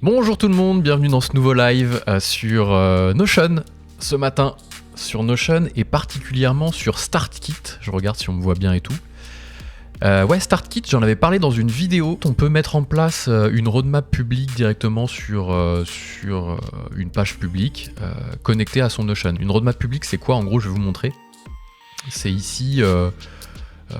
Bonjour tout le monde, bienvenue dans ce nouveau live sur Notion ce matin, sur Notion et particulièrement sur StartKit. Je regarde si on me voit bien et tout. Ouais, StartKit, j'en avais parlé dans une vidéo. On peut mettre en place une roadmap publique directement sur une page publique connectée à son Notion. Une roadmap publique, c'est quoi? En gros, je vais vous montrer. C'est ici...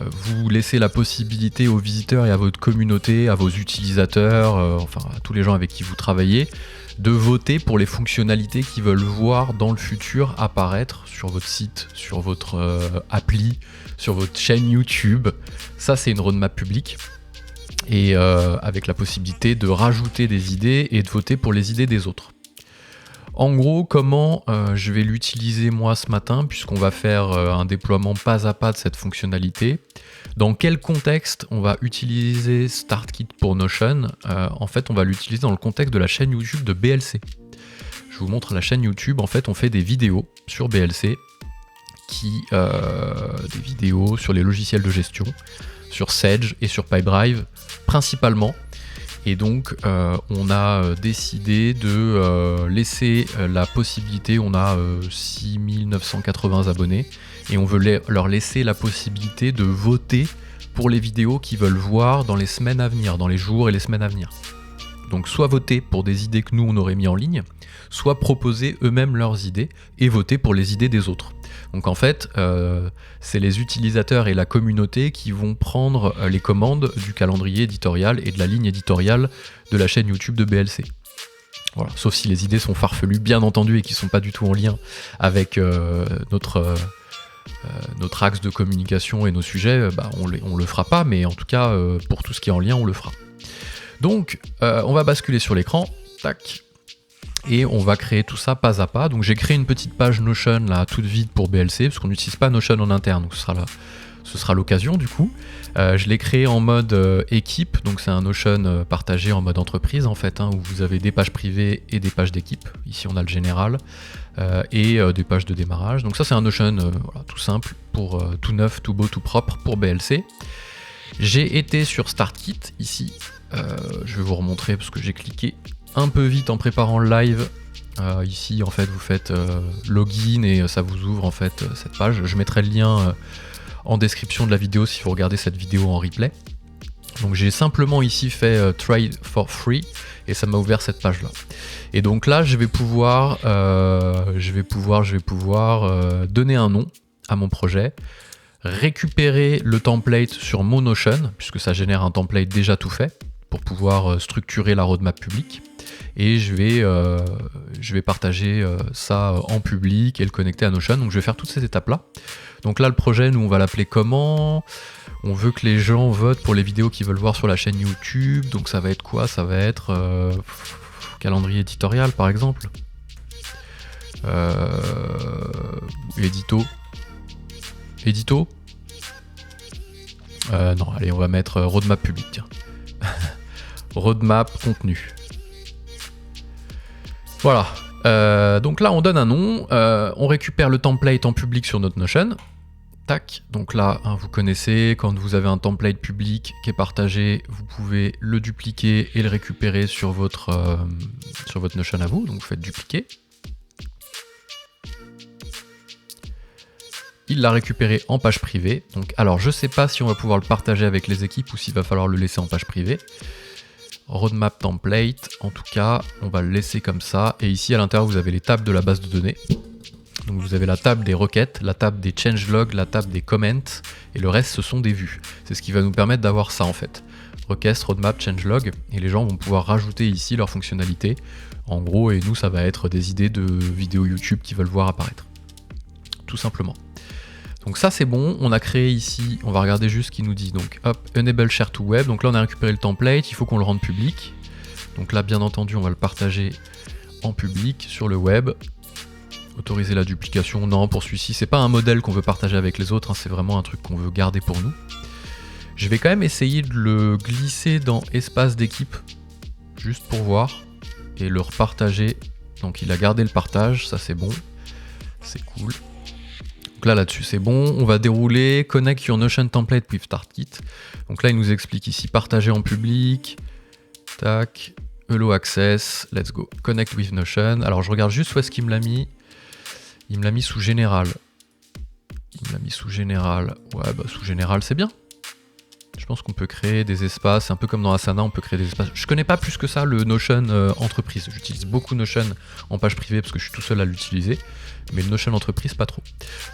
vous laissez la possibilité aux visiteurs et à votre communauté, à vos utilisateurs, enfin à tous les gens avec qui vous travaillez, de voter pour les fonctionnalités qu'ils veulent voir dans le futur apparaître sur votre site, sur votre appli, sur votre chaîne YouTube. Ça, c'est une roadmap publique. Et avec la possibilité de rajouter des idées et de voter pour les idées des autres. En gros, comment je vais l'utiliser moi ce matin, puisqu'on va faire un déploiement pas à pas de cette fonctionnalité. Dans quel contexte on va utiliser StartKit pour Notion? En fait, on va l'utiliser dans le contexte de la chaîne YouTube de BLC. Je vous montre la chaîne YouTube. En fait, on fait des vidéos sur BLC, des vidéos sur les logiciels de gestion, sur Sage et sur Pipedrive principalement. Et donc on a décidé de laisser la possibilité, on a 6980 abonnés, et on veut leur laisser la possibilité de voter pour les vidéos qu'ils veulent voir dans les semaines à venir, dans les jours et les semaines à venir. Donc soit voter pour des idées que nous on aurait mis en ligne, soit proposer eux-mêmes leurs idées et voter pour les idées des autres. Donc en fait, c'est les utilisateurs et la communauté qui vont prendre les commandes du calendrier éditorial et de la ligne éditoriale de la chaîne YouTube de BLC. Voilà. Sauf si les idées sont farfelues, bien entendu, et qui ne sont pas du tout en lien avec notre axe de communication et nos sujets, on le fera pas, mais en tout cas, pour tout ce qui est en lien, on le fera. Donc, on va basculer sur l'écran, tac. Et on va créer tout ça pas à pas. Donc j'ai créé une petite page Notion là toute vide pour BLC, parce qu'on n'utilise pas Notion en interne, donc ce sera l'occasion du coup. Je l'ai créé en mode équipe, donc c'est un Notion partagé en mode entreprise en fait, où vous avez des pages privées et des pages d'équipe. Ici on a le général et des pages de démarrage. Donc ça c'est un Notion voilà, tout simple, pour tout neuf, tout beau, tout propre pour BLC. J'ai été sur StartKit ici. Je vais vous remontrer parce que j'ai cliqué un peu vite en préparant le live. Ici en fait vous faites login et ça vous ouvre en fait cette page. Je mettrai le lien en description de la vidéo si vous regardez cette vidéo en replay. Donc j'ai simplement ici fait try for free et ça m'a ouvert cette page là. Et donc là je vais pouvoir donner un nom à mon projet, récupérer le template sur mon Notion puisque ça génère un template déjà tout fait pour pouvoir structurer la roadmap publique. Et je vais partager ça en public et le connecter à Notion. Donc je vais faire toutes ces étapes là. Donc là le projet, nous on va l'appeler comment? On veut que les gens votent pour les vidéos qu'ils veulent voir sur la chaîne YouTube. Donc ça va être quoi? Ça va être calendrier éditorial par exemple. Édito. Non, allez, on va mettre roadmap public, tiens. Roadmap contenu. Voilà, donc là on donne un nom, on récupère le template en public sur notre Notion. Tac, donc là vous connaissez, quand vous avez un template public qui est partagé, vous pouvez le dupliquer et le récupérer sur votre Notion à vous, donc vous faites dupliquer. Il l'a récupéré en page privée, donc alors je sais pas si on va pouvoir le partager avec les équipes ou s'il va falloir le laisser en page privée. Roadmap template, en tout cas, on va le laisser comme ça. Et ici, à l'intérieur, vous avez les tables de la base de données. Donc vous avez la table des requêtes, la table des changelogs, la table des comments, et le reste, ce sont des vues. C'est ce qui va nous permettre d'avoir ça, en fait. Request, roadmap, changelog, et les gens vont pouvoir rajouter ici leurs fonctionnalités. En gros, et nous, ça va être des idées de vidéos YouTube qu'ils veulent voir apparaître. Tout simplement. Donc ça c'est bon, on a créé ici, on va regarder juste ce qu'il nous dit. Donc hop, enable share to web, donc là on a récupéré le template, il faut qu'on le rende public. Donc là bien entendu on va le partager en public sur le web. Autoriser la duplication, non pour celui-ci, c'est pas un modèle qu'on veut partager avec les autres, c'est vraiment un truc qu'on veut garder pour nous. Je vais quand même essayer de le glisser dans espace d'équipe, juste pour voir, et le repartager. Donc il a gardé le partage, ça c'est bon, c'est cool. Donc là-dessus c'est bon, on va dérouler Connect your Notion template with StartKit. Donc là il nous explique ici partager en public, tac, Hello Access, let's go. Connect with Notion. Alors je regarde juste où est-ce qu'il me l'a mis. Il me l'a mis sous Général. Ouais, bah sous Général, c'est bien. Je pense qu'on peut créer des espaces, un peu comme dans Asana, on peut créer des espaces. Je connais pas plus que ça le Notion entreprise. J'utilise beaucoup Notion en page privée parce que je suis tout seul à l'utiliser. Mais le Notion entreprise, pas trop.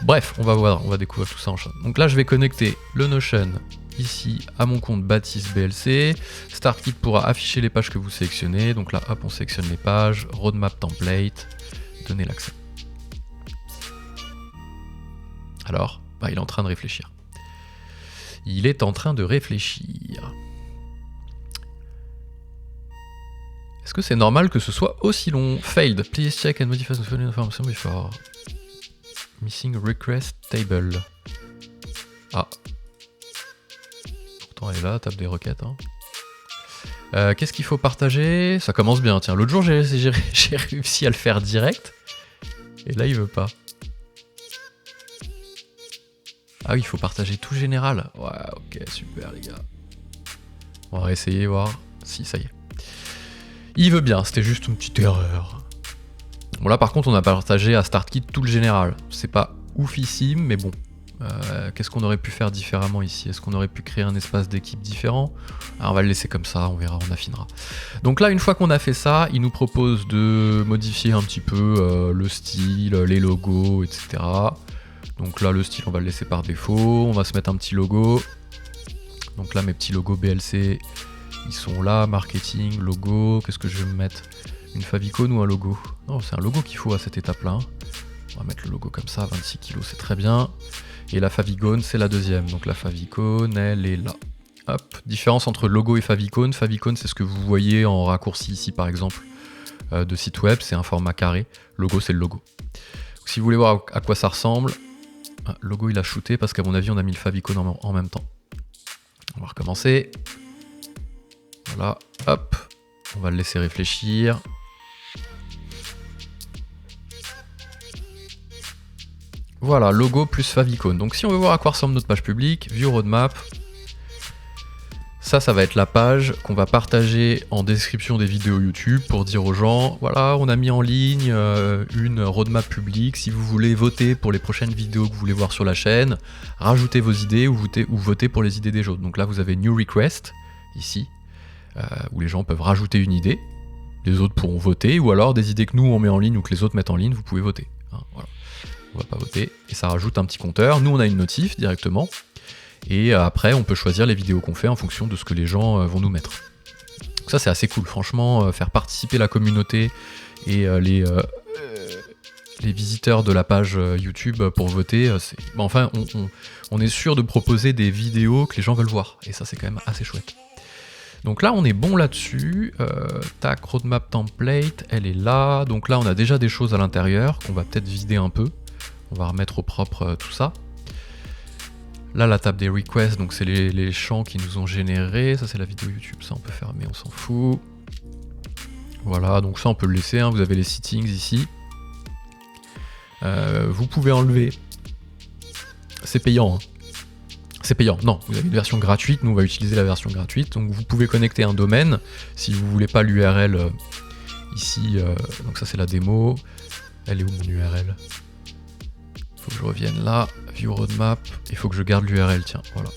Bref, on va voir, on va découvrir tout ça en chaîne. Donc là, je vais connecter le Notion ici à mon compte Baptiste BLC. StartKit pourra afficher les pages que vous sélectionnez. Donc là, hop, on sélectionne les pages. Roadmap template. Donner l'accès. Alors, bah, il est en train de réfléchir. Est-ce que c'est normal que ce soit aussi long? Failed. Please check and modify the following information before. Missing request table. Ah. Pourtant elle est là, tape des requêtes. Hein. Qu'est-ce qu'il faut partager? Ça commence bien, tiens. L'autre jour j'ai réussi à le faire direct. Et là il veut pas. Ah oui, il faut partager tout général. Ouais, ok, super les gars. On va essayer, voir. Si, ça y est. Il veut bien, c'était juste une petite erreur. Bon là par contre on a partagé à StartKit tout le général. C'est pas oufissime, mais bon. Qu'est-ce qu'on aurait pu faire différemment ici? Est-ce qu'on aurait pu créer un espace d'équipe différent? Alors, on va le laisser comme ça, on verra, on affinera. Donc là, une fois qu'on a fait ça, il nous propose de modifier un petit peu le style, les logos, etc. Donc là, le style, on va le laisser par défaut. On va se mettre un petit logo. Donc là, mes petits logos BLC, ils sont là. Marketing, logo. Qu'est-ce que je vais me mettre? Une favicon ou un logo? Non, c'est un logo qu'il faut à cette étape-là. On va mettre le logo comme ça, 26 kg, c'est très bien. Et la favicon, c'est la deuxième. Donc la favicon, elle est là. Hop, différence entre logo et favicon. Favicon, c'est ce que vous voyez en raccourci ici, par exemple, de site web. C'est un format carré. Logo, c'est le logo. Donc, si vous voulez voir à quoi ça ressemble, le logo, il a shooté parce qu'à mon avis, on a mis le favicon en même temps. On va recommencer. Voilà, hop. On va le laisser réfléchir. Voilà, logo plus favicon. Donc si on veut voir à quoi ressemble notre page publique, View Roadmap, ça va être la page qu'on va partager en description des vidéos YouTube pour dire aux gens, voilà, on a mis en ligne une roadmap publique. Si vous voulez voter pour les prochaines vidéos que vous voulez voir sur la chaîne, rajoutez vos idées ou votez pour les idées des autres. Donc là, vous avez New Request, ici, où les gens peuvent rajouter une idée. Les autres pourront voter, ou alors des idées que nous on met en ligne ou que les autres mettent en ligne, vous pouvez voter. Hein, voilà. On va pas voter, et ça rajoute un petit compteur. Nous on a une notif directement, et après on peut choisir les vidéos qu'on fait en fonction de ce que les gens vont nous mettre. Donc ça c'est assez cool, franchement, faire participer la communauté et les visiteurs de la page YouTube pour voter, enfin on est sûr de proposer des vidéos que les gens veulent voir, et ça c'est quand même assez chouette. Donc là on est bon là-dessus, tac, roadmap template, elle est là, donc là on a déjà des choses à l'intérieur qu'on va peut-être vider un peu. On va remettre au propre tout ça. Là, la table des requests, donc c'est les champs qui nous ont générés. Ça, c'est la vidéo YouTube, ça on peut fermer, on s'en fout. Voilà, donc ça on peut le laisser, hein. Vous avez les settings ici. Vous pouvez enlever. C'est payant, hein. C'est payant, non, vous avez une version gratuite, nous on va utiliser la version gratuite. Donc vous pouvez connecter un domaine, si vous voulez pas l'URL ici. Donc ça c'est la démo. Elle est où mon URL ? Faut que je revienne là, view roadmap, il faut que je garde l'URL, tiens, voilà.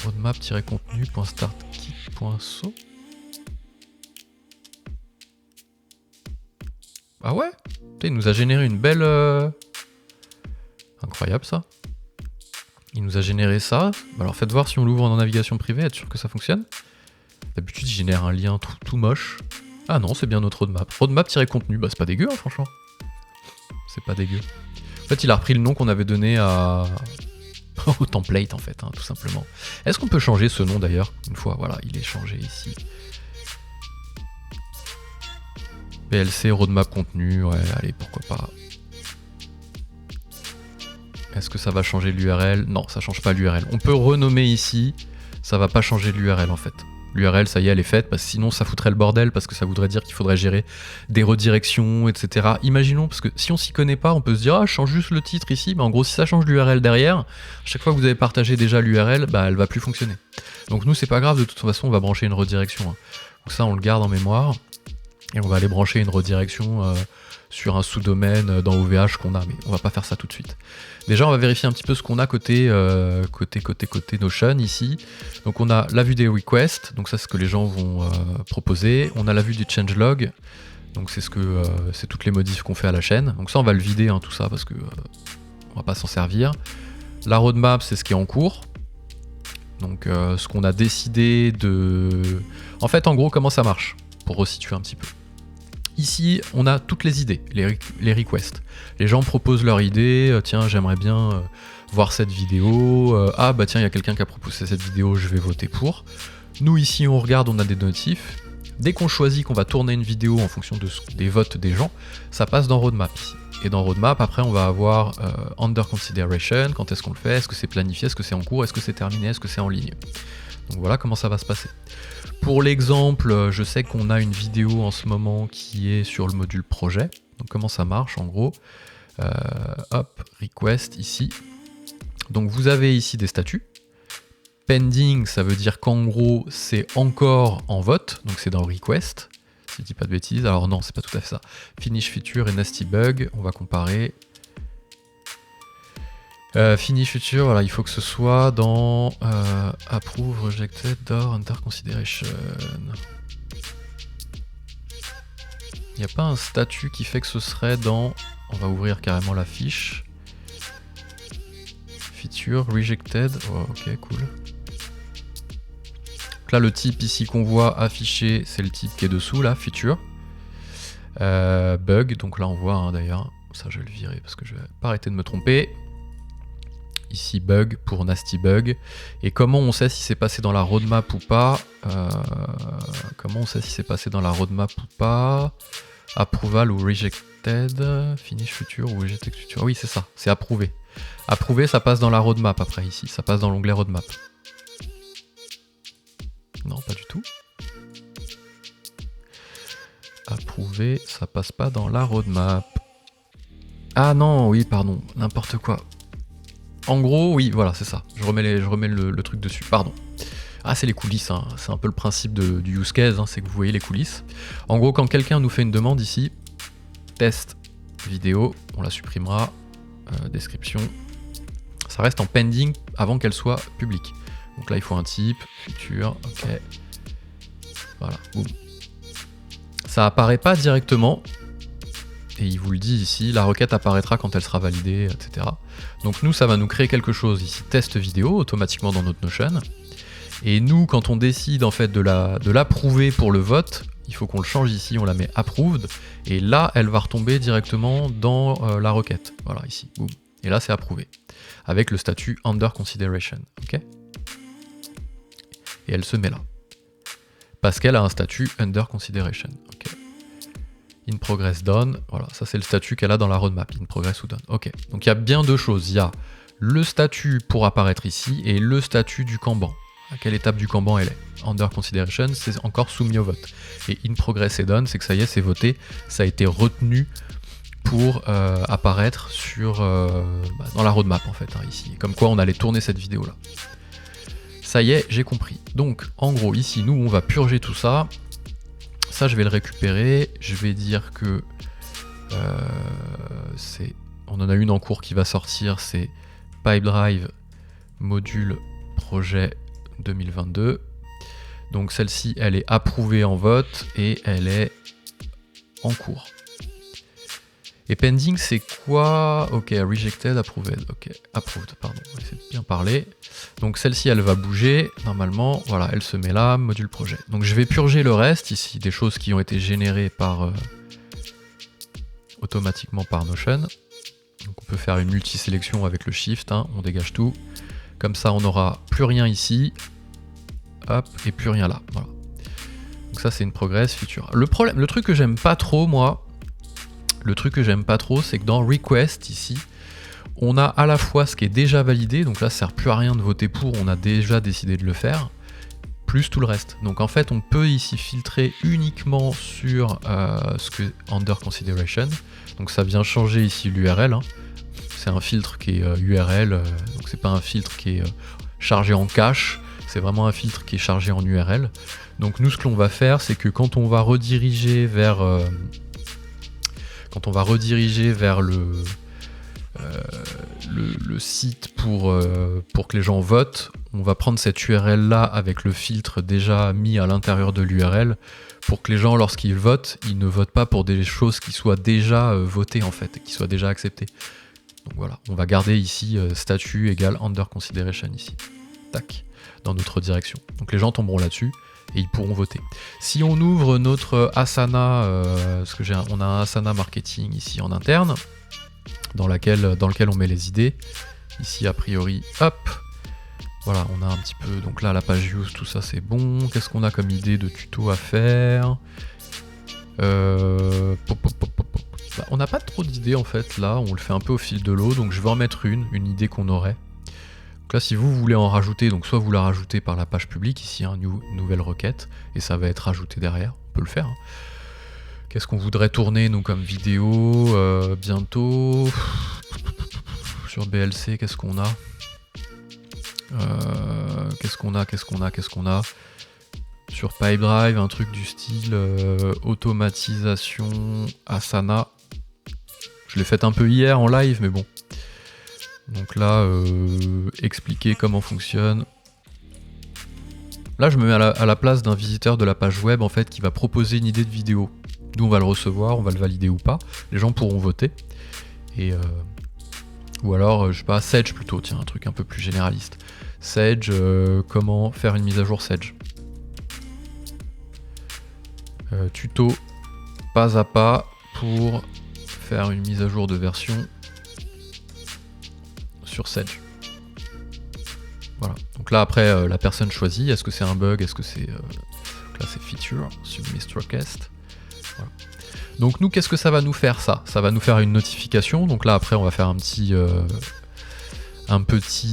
Roadmap-contenu.startkit.so. Ah ouais, putain, il nous a généré une belle... Incroyable ça. Il nous a généré ça. Alors faites voir si on l'ouvre en navigation privée, être sûr que ça fonctionne. D'habitude il génère un lien tout moche. Ah non, c'est bien notre roadmap. Roadmap-contenu, bah c'est pas dégueu hein, franchement. C'est pas dégueu. En fait, il a repris le nom qu'on avait donné au template, en fait, hein, tout simplement. Est-ce qu'on peut changer ce nom, d'ailleurs? Une fois, voilà, il est changé ici. PLC, roadmap contenu, ouais, allez, pourquoi pas. Est-ce que ça va changer l'URL? Non, ça change pas l'URL. On peut renommer ici, ça va pas changer l'URL, en fait. L'URL, ça y est, elle est faite, parce que sinon ça foutrait le bordel, parce que ça voudrait dire qu'il faudrait gérer des redirections, etc. Imaginons, parce que si on s'y connaît pas, on peut se dire, ah, je change juste le titre ici, mais en gros, si ça change l'URL derrière, chaque fois que vous avez partagé déjà l'URL, bah, elle va plus fonctionner. Donc nous, c'est pas grave, de toute façon, on va brancher une redirection. Hein. Donc ça, on le garde en mémoire. Et on va aller brancher une redirection sur un sous-domaine dans OVH qu'on a, mais on va pas faire ça tout de suite. Déjà, on va vérifier un petit peu ce qu'on a côté Notion ici. Donc on a la vue des requests, donc ça c'est ce que les gens vont proposer. On a la vue du changelog, donc c'est toutes les modifs qu'on fait à la chaîne. Donc ça on va le vider tout ça parce que on va pas s'en servir. La roadmap c'est ce qui est en cours. Donc ce qu'on a décidé de... En fait en gros comment ça marche, pour resituer un petit peu. Ici, on a toutes les idées, les requests. Les gens proposent leurs idées, tiens, j'aimerais bien voir cette vidéo, ah bah tiens, il y a quelqu'un qui a proposé cette vidéo, je vais voter pour. Nous ici, on regarde, on a des notifs. Dès qu'on choisit qu'on va tourner une vidéo en fonction des votes des gens, ça passe dans Roadmap ici. Et dans Roadmap, après, on va avoir Under Consideration, quand est-ce qu'on le fait, est-ce que c'est planifié, est-ce que c'est en cours, est-ce que c'est terminé, est-ce que c'est en ligne. Donc voilà comment ça va se passer. Pour l'exemple, je sais qu'on a une vidéo en ce moment qui est sur le module projet. Donc comment ça marche en gros, hop, request ici. Donc vous avez ici des statuts. Pending, ça veut dire qu'en gros c'est encore en vote, donc c'est dans request, si je dis pas de bêtises. Alors non, c'est pas tout à fait ça. Finish feature et nasty bug, on va comparer. Finish feature, voilà, il faut que ce soit dans approve, rejected, or under consideration. Il n'y a pas un statut qui fait que ce serait dans... On va ouvrir carrément la fiche. Feature, rejected, oh, ok, cool. Donc là, le type ici qu'on voit affiché, c'est le type qui est dessous, là, feature. Bug, donc là on voit d'ailleurs, ça je vais le virer parce que je vais pas arrêter de me tromper. Ici bug pour nasty bug. Et comment on sait si c'est passé dans la roadmap ou pas? Comment on sait si c'est passé dans la roadmap ou pas? Approval ou rejected? Finish future ou rejected future? Oui, c'est ça, c'est approuvé. Approuvé, ça passe dans la roadmap après ici, ça passe dans l'onglet roadmap. Non, pas du tout. Approuvé, ça passe pas dans la roadmap. Ah non, oui, pardon, n'importe quoi. En gros, oui, voilà, c'est ça. Je remets le truc dessus, pardon. Ah, c'est les coulisses, hein. C'est un peu le principe du use case, c'est que vous voyez les coulisses. En gros, quand quelqu'un nous fait une demande ici, test vidéo, on la supprimera, description, ça reste en pending avant qu'elle soit publique. Donc là, il faut un type, futur, ok. Voilà, boum. Ça apparaît pas directement, et il vous le dit ici, la requête apparaîtra quand elle sera validée, etc. Donc nous, ça va nous créer quelque chose ici, test vidéo, automatiquement dans notre Notion. Et nous, quand on décide en fait de l'approuver pour le vote, il faut qu'on le change ici, on la met approved, et là, elle va retomber directement dans la requête. Voilà, ici, boum. Et là, c'est approuvé, avec le statut under consideration, ok. Et elle se met là, parce qu'elle a un statut under consideration, ok. In progress done, voilà, ça c'est le statut qu'elle a dans la roadmap, in progress ou done. Ok, donc il y a bien deux choses, il y a le statut pour apparaître ici et le statut du Kanban. À quelle étape du Kanban elle est? Under consideration, c'est encore soumis au vote. Et in progress et done, c'est que ça y est, c'est voté, ça a été retenu pour apparaître sur, dans la roadmap en fait, ici. Comme quoi on allait tourner cette vidéo là. Ça y est, j'ai compris. Donc en gros, ici, nous on va purger tout ça. Ça, je vais le récupérer. Je vais dire que on en a une en cours qui va sortir, c'est Pipedrive module projet 2022. Donc celle-ci, elle est approuvée en vote et elle est en cours. Et pending, c'est quoi? Ok, rejected, approved. Ok, approved, pardon. On va essayer de bien parler. Donc celle-ci, elle va bouger. Normalement, voilà, elle se met là, module projet. Donc je vais purger le reste ici, des choses qui ont été générées par automatiquement par Notion. Donc on peut faire une multi-sélection avec le Shift, on dégage tout. Comme ça, on n'aura plus rien ici. Hop, et plus rien là. Voilà. Donc ça, c'est une progress feature. Le truc que j'aime pas trop, moi, c'est que dans Request, ici, on a à la fois ce qui est déjà validé, donc là ça sert plus à rien de voter pour, on a déjà décidé de le faire, plus tout le reste. Donc en fait, on peut ici filtrer uniquement sur ce que under consideration. Donc ça vient changer ici l'URL. C'est un filtre qui est URL, donc c'est pas un filtre qui est chargé en cache. C'est vraiment un filtre qui est chargé en URL. Donc nous, ce que l'on va faire, c'est que quand on va rediriger vers le site pour que les gens votent, on va prendre cette URL là avec le filtre déjà mis à l'intérieur de l'URL pour que les gens, lorsqu'ils votent, ils ne votent pas pour des choses qui soient déjà votées en fait, qui soient déjà acceptées. Donc voilà, on va garder ici statut égale under consideration ici. Tac, dans notre direction. Donc les gens tomberont là-dessus et ils pourront voter. Si on ouvre notre Asana, parce que on a un Asana marketing ici en interne, dans lequel on met les idées. Ici a priori, hop, voilà, on a un petit peu, donc là la page use, tout ça c'est bon. Qu'est-ce qu'on a comme idée de tuto à faire? On n'a pas trop d'idées en fait là, on le fait un peu au fil de l'eau, donc je vais en mettre une idée qu'on aurait. Donc là si vous voulez en rajouter, donc soit vous la rajoutez par la page publique, ici nouvelle requête, et ça va être rajouté derrière, on peut le faire. Qu'est-ce qu'on voudrait tourner nous comme vidéo bientôt sur BLC? Qu'est-ce qu'on a? Qu'est-ce qu'on a sur Pipedrive? Un truc du style automatisation Asana. Je l'ai fait un peu hier en live, mais bon. Donc là, expliquer comment fonctionne. Là, je me mets à la place d'un visiteur de la page web en fait qui va proposer une idée de vidéo. Nous, on va le recevoir, on va le valider ou pas. Les gens pourront voter. Et ou alors, je sais pas, Sage plutôt, tiens, un truc un peu plus généraliste. Sage, comment faire une mise à jour Sage. Tuto pas à pas pour faire une mise à jour de version sur Sage. Voilà. Donc là, après, la personne choisit. Est-ce que c'est un bug? Est-ce que c'est... là, c'est feature, submit request. Voilà. Donc nous, qu'est-ce que ça va nous faire ça? Ça va nous faire une notification. Donc là, après, on va faire un petit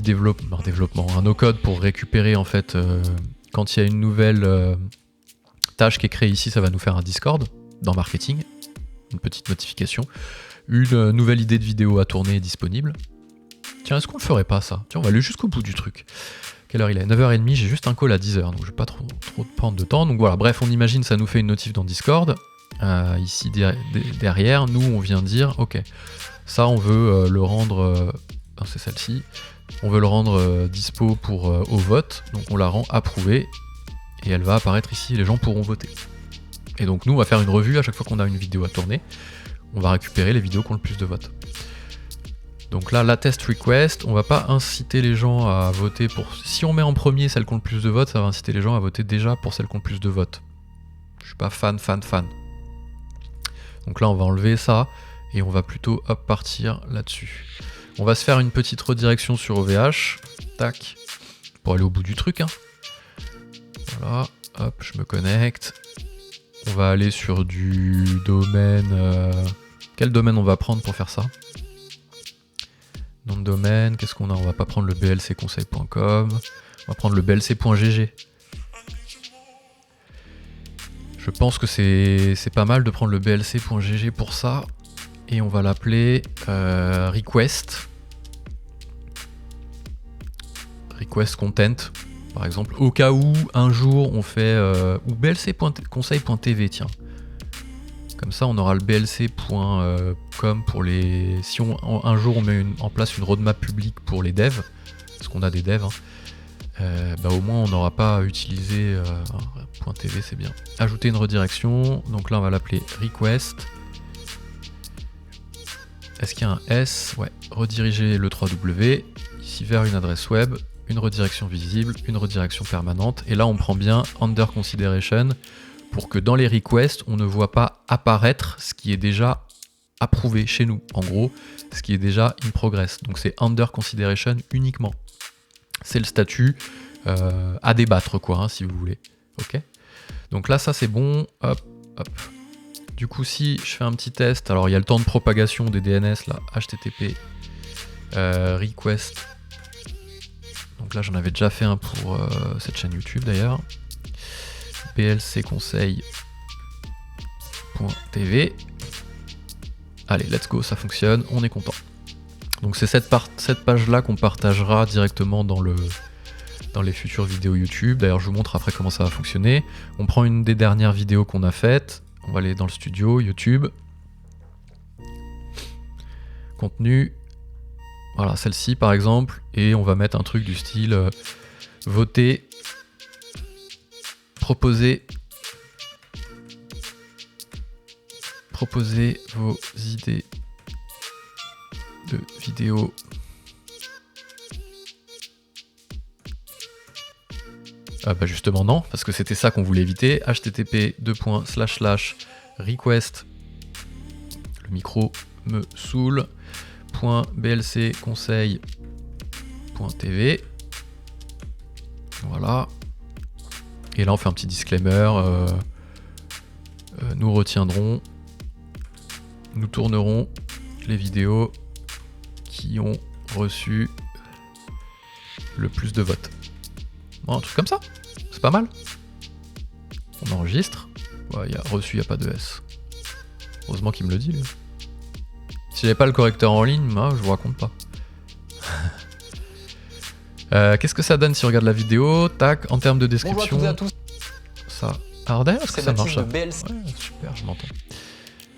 développement, un no-code pour récupérer en fait quand il y a une nouvelle tâche qui est créée ici, ça va nous faire un Discord dans marketing, une petite notification, une nouvelle idée de vidéo à tourner est disponible. Tiens, est-ce qu'on le ferait pas ça? Tiens, on va aller jusqu'au bout du truc. Quelle heure il est? 9h30, j'ai juste un call à 10h, donc je vais pas trop prendre de temps. Donc voilà, bref, on imagine ça nous fait une notif dans Discord. Ici derrière, nous on vient dire, ok, ça on veut le rendre, c'est celle-ci, on veut le rendre dispo pour au vote, donc on la rend approuvée, et elle va apparaître ici, les gens pourront voter. Et donc nous on va faire une revue à chaque fois qu'on a une vidéo à tourner, on va récupérer les vidéos qui ont le plus de votes. Donc là, la test request, on va pas inciter les gens à voter pour... Si on met en premier celles qui ont le plus de votes, ça va inciter les gens à voter déjà pour celles qui ont le plus de votes. Je suis pas fan. Donc là, on va enlever ça, et on va plutôt hop, partir là-dessus. On va se faire une petite redirection sur OVH, tac, pour aller au bout du truc. Hein. Voilà, hop, je me connecte. On va aller sur du domaine... Quel domaine on va prendre pour faire ça? Nom de domaine, qu'est-ce qu'on a? On va pas prendre le blcconseil.com, on va prendre le blc.gg. Je pense que c'est pas mal de prendre le blc.gg pour ça. Et on va l'appeler request. Request content, par exemple. Au cas où, un jour, on fait... ou blc.conseil.tv, tiens. Comme ça, on aura le blc.com pour les... Si un jour on met en place une roadmap publique pour les devs, parce qu'on a des devs, hein, au moins on n'aura pas à utiliser .tv, c'est bien. Ajouter une redirection, donc là on va l'appeler request. Est-ce qu'il y a un S? Ouais, rediriger le 3W, ici vers une adresse web, une redirection visible, une redirection permanente, et là on prend bien under consideration, pour que dans les requests, on ne voit pas apparaître ce qui est déjà approuvé chez nous. En gros, ce qui est déjà in progress. Donc c'est under consideration uniquement. C'est le statut à débattre, quoi, hein, si vous voulez. Ok. Donc là, ça c'est bon. Hop, hop. Du coup, si je fais un petit test, alors il y a le temps de propagation des DNS, là, HTTP, request. Donc là, j'en avais déjà fait un pour cette chaîne YouTube d'ailleurs. blcconseil.tv. Allez, let's go, ça fonctionne, on est content. Donc c'est cette page-là qu'on partagera directement dans dans les futures vidéos YouTube. D'ailleurs, je vous montre après comment ça va fonctionner. On prend une des dernières vidéos qu'on a faites. On va aller dans le studio, YouTube. Contenu. Voilà, celle-ci par exemple. Et on va mettre un truc du style voter, proposer vos idées de vidéos. Ah bah justement non, parce que c'était ça qu'on voulait éviter. http://request, le micro me saoule, .blcconseil.tv. Voilà. Et là on fait un petit disclaimer. Nous retiendrons, nous tournerons les vidéos qui ont reçu le plus de votes. Bon, un truc comme ça, c'est pas mal. On enregistre. Ouais, y a reçu, il n'y a pas de S. Heureusement qu'il me le dit, lui. Si j'avais pas le correcteur en ligne, moi, je vous raconte pas. Qu'est-ce que ça donne si on regarde la vidéo? Tac, en termes de description. Bonjour à toutes et à tous. Ça. Alors d'ailleurs, est-ce que ça marche ça? Ouais, super, je m'entends.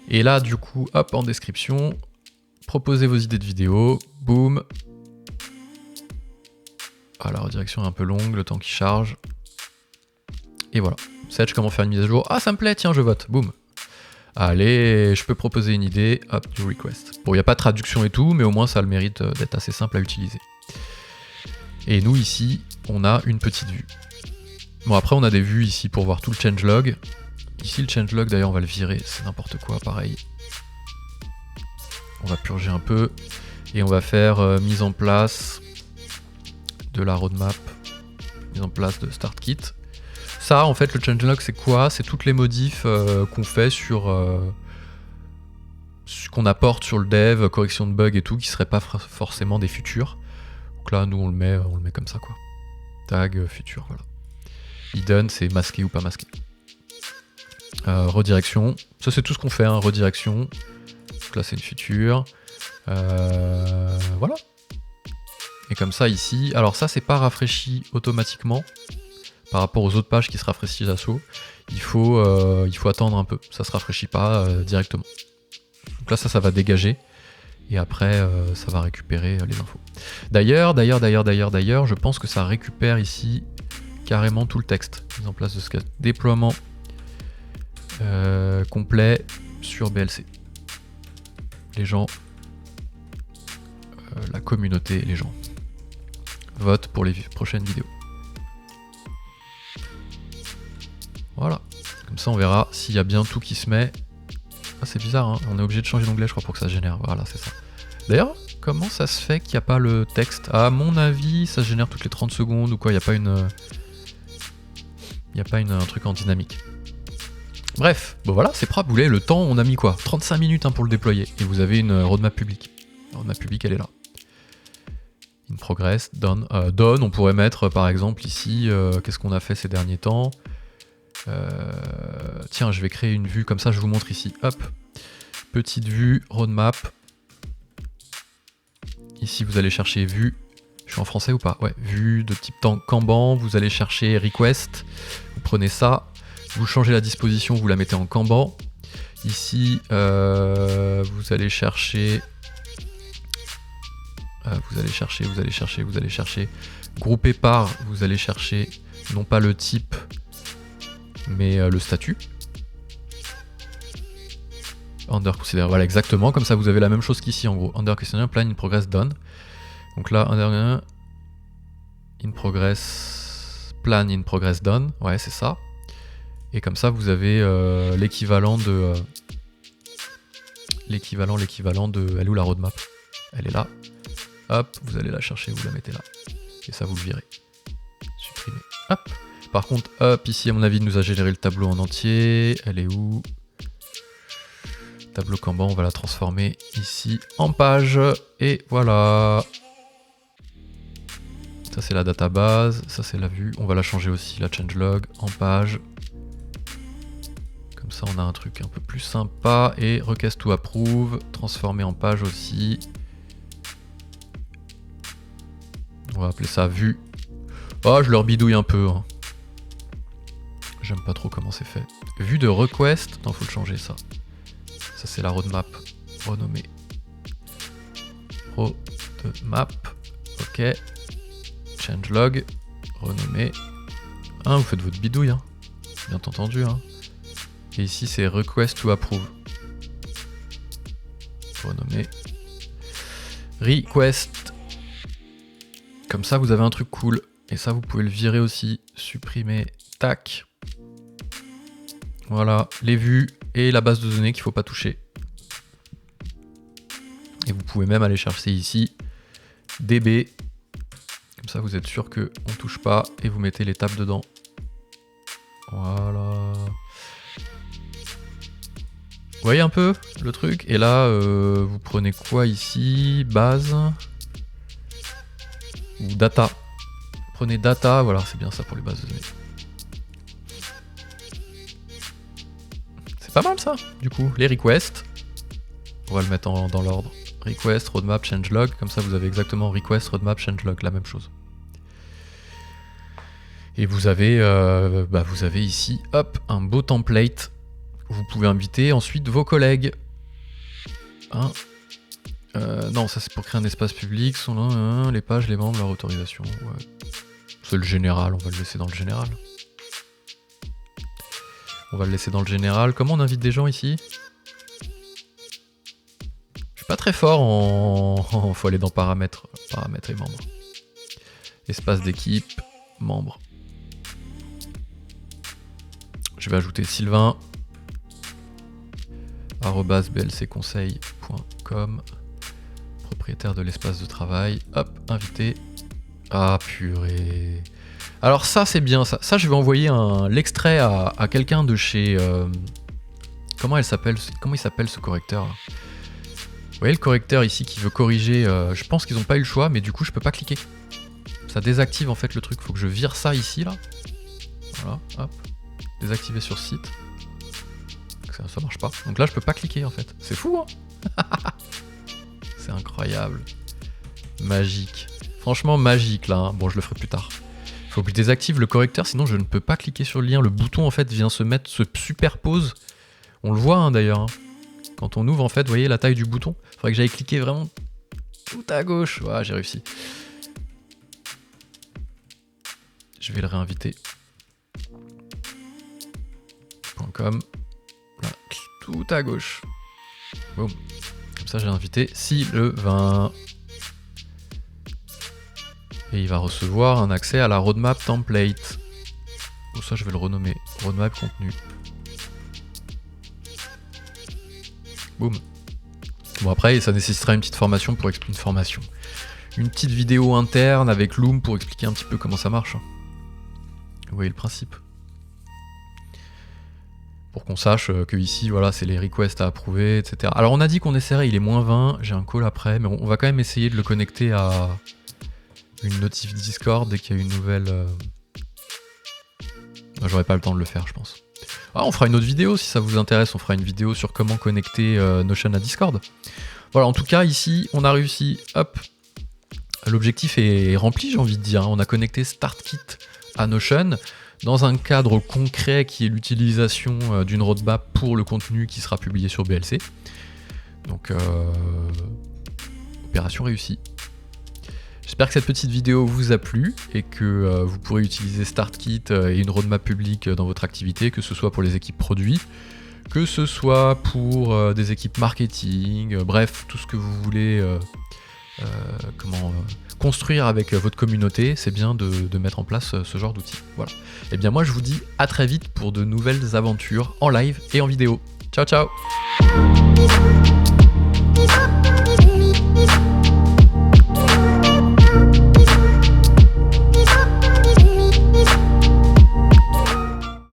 Et là, du coup, hop, en description, proposez vos idées de vidéo. Boum. Ah, la redirection est un peu longue, le temps qui charge. Et voilà. Sedge, comment faire une mise à jour? Ah, ça me plaît, tiens, je vote. Boum. Allez, je peux proposer une idée. Hop, new request. Bon, il n'y a pas de traduction et tout, mais au moins ça a le mérite d'être assez simple à utiliser. Et nous, ici, on a une petite vue. Bon, après, on a des vues ici pour voir tout le changelog. Ici, le changelog, d'ailleurs, on va le virer. C'est n'importe quoi, pareil. On va purger un peu. Et on va faire mise en place de la roadmap, mise en place de start kit. Ça, en fait, le changelog, c'est quoi? C'est toutes les modifs qu'on fait sur ce qu'on apporte sur le dev, correction de bugs et tout, qui seraient pas forcément des futurs. Donc là, nous, on le met comme ça, quoi. Tag futur, voilà. Hidden, c'est masqué ou pas masqué. Redirection, ça c'est tout ce qu'on fait, hein, redirection. Donc là, c'est une future. Voilà. Et comme ça ici, alors ça c'est pas rafraîchi automatiquement par rapport aux autres pages qui se rafraîchissent à chaud. Il faut attendre un peu, ça se rafraîchit pas directement. Donc là ça va dégager et après ça va récupérer les infos. D'ailleurs, je pense que ça récupère ici carrément tout le texte. Mise en place de ce déploiement complet sur BLC. Les gens, la communauté, les gens votent pour les prochaines vidéos. Voilà, comme ça on verra s'il y a bien tout qui se met. Ah c'est bizarre, hein, on est obligé de changer d'onglet je crois pour que ça se génère, voilà c'est ça. D'ailleurs, comment ça se fait qu'il n'y a pas le texte? À mon avis, ça se génère toutes les 30 secondes ou quoi, il n'y a pas une... un truc en dynamique. Bref, bon voilà, c'est propre, vous voulez, le temps, on a mis quoi? 35 minutes hein, pour le déployer, et vous avez une roadmap publique. La roadmap publique, elle est là. In progress, done. Done, on pourrait mettre par exemple ici, qu'est-ce qu'on a fait ces derniers temps? Tiens, je vais créer une vue, comme ça je vous montre ici. Hop, petite vue, roadmap. Ici vous allez chercher vue, je suis en français ou pas? Ouais, vue de type Kanban, vous allez chercher request, vous prenez ça, vous changez la disposition, vous la mettez en Kanban. Ici, vous allez chercher... vous allez chercher, groupé par, vous allez chercher non pas le type, mais le statut. Under consider, voilà exactement, comme ça vous avez la même chose qu'ici en gros. Under questionnaire, plan in progress done. Donc là, under in progress, plan in progress done, ouais c'est ça. Et comme ça vous avez l'équivalent de... elle est où la roadmap? Elle est là. Hop, vous allez la chercher, vous la mettez là. Et ça, vous le virez. Supprimer. Hop. Par contre, hop, ici, à mon avis, il nous a généré le tableau en entier. Elle est où? Tableau Kanban, on va la transformer ici en page. Et voilà. Ça, c'est la database. Ça, c'est la vue. On va la changer aussi, la changelog, en page. Comme ça, on a un truc un peu plus sympa. Et request to approve, transformer en page aussi. On va appeler ça vue. Oh, je leur bidouille un peu. Hein. J'aime pas trop comment c'est fait. Vue de request. Non, faut le changer ça. Ça, c'est la roadmap. Renommée. Roadmap. Ok. Changelog. Renommée. Vous faites votre bidouille. Hein. Bien entendu. Hein. Et ici, c'est request to approve. Renommée. Request. Comme ça, vous avez un truc cool. Et ça, vous pouvez le virer aussi. Supprimer. Tac. Voilà. Les vues et la base de données qu'il ne faut pas toucher. Et vous pouvez même aller chercher ici. DB. Comme ça, vous êtes sûr qu'on ne touche pas. Et vous mettez les tables dedans. Voilà. Vous voyez un peu le truc? Et là, vous prenez quoi ici? Base. Ou data. Prenez data, voilà, c'est bien ça pour les bases de données. C'est pas mal ça, du coup. Les requests. On va le mettre dans l'ordre. Request, roadmap, changelog. Comme ça, vous avez exactement request, roadmap, changelog, la même chose. Et vous avez ici, hop, un beau template. Vous pouvez inviter ensuite vos collègues. Hein? Non, ça c'est pour créer un espace public. Les pages, les membres, leur autorisation. Ouais. C'est le général, on va le laisser dans le général. On va le laisser dans le général. Comment on invite des gens ici? Je suis pas très fort en... Faut aller dans paramètres. Paramètres et membres. Espace d'équipe, membres. Je vais ajouter Sylvain. @blcconseil.com, propriétaire de l'espace de travail. Hop, invité. Ah purée. Alors ça c'est bien ça. Ça je vais envoyer l'extrait à quelqu'un de chez... Comment il s'appelle ce correcteur là? Vous voyez le correcteur ici qui veut corriger... je pense qu'ils n'ont pas eu le choix, mais du coup je peux pas cliquer. Ça désactive en fait le truc. Faut que je vire ça ici là. Voilà, hop. Désactiver sur site. Ça marche pas. Donc là je peux pas cliquer en fait. C'est fou hein. C'est incroyable. Magique. Franchement magique là. Hein. Bon je le ferai plus tard. Faut que je désactive le correcteur sinon je ne peux pas cliquer sur le lien. Le bouton en fait vient se superpose. On le voit hein, d'ailleurs. Hein. Quand on ouvre en fait, vous voyez la taille du bouton. Faudrait que j'aille cliquer vraiment tout à gauche. Voilà, j'ai réussi. Je vais le réinviter. .com. Là, tout à gauche. Boum. Comme ça j'ai invité Sylvain. Et il va recevoir un accès à la roadmap template. Pour ça je vais le renommer roadmap contenu. Boum. Bon après ça nécessitera une petite formation pour expliquer une formation. Une petite vidéo interne avec Loom pour expliquer un petit peu comment ça marche. Vous voyez le principe. Pour qu'on sache que ici, voilà, c'est les requests à approuver, etc. Alors on a dit qu'on essaierait, il est -20, j'ai un call après, mais on va quand même essayer de le connecter à une notif Discord dès qu'il y a une nouvelle... J'aurais pas le temps de le faire, je pense. Ah, on fera une autre vidéo si ça vous intéresse, on fera une vidéo sur comment connecter Notion à Discord. Voilà, en tout cas, ici, on a réussi, hop, l'objectif est rempli, j'ai envie de dire. Hein. On a connecté StartKit à Notion, dans un cadre concret qui est l'utilisation d'une roadmap pour le contenu qui sera publié sur BLC. Donc, opération réussie. J'espère que cette petite vidéo vous a plu et que vous pourrez utiliser StartKit et une roadmap publique dans votre activité, que ce soit pour les équipes produits, que ce soit pour des équipes marketing, bref, tout ce que vous voulez construire avec votre communauté, c'est bien de mettre en place ce genre d'outils. Voilà. Et bien moi je vous dis à très vite pour de nouvelles aventures en live et en vidéo. Ciao ciao.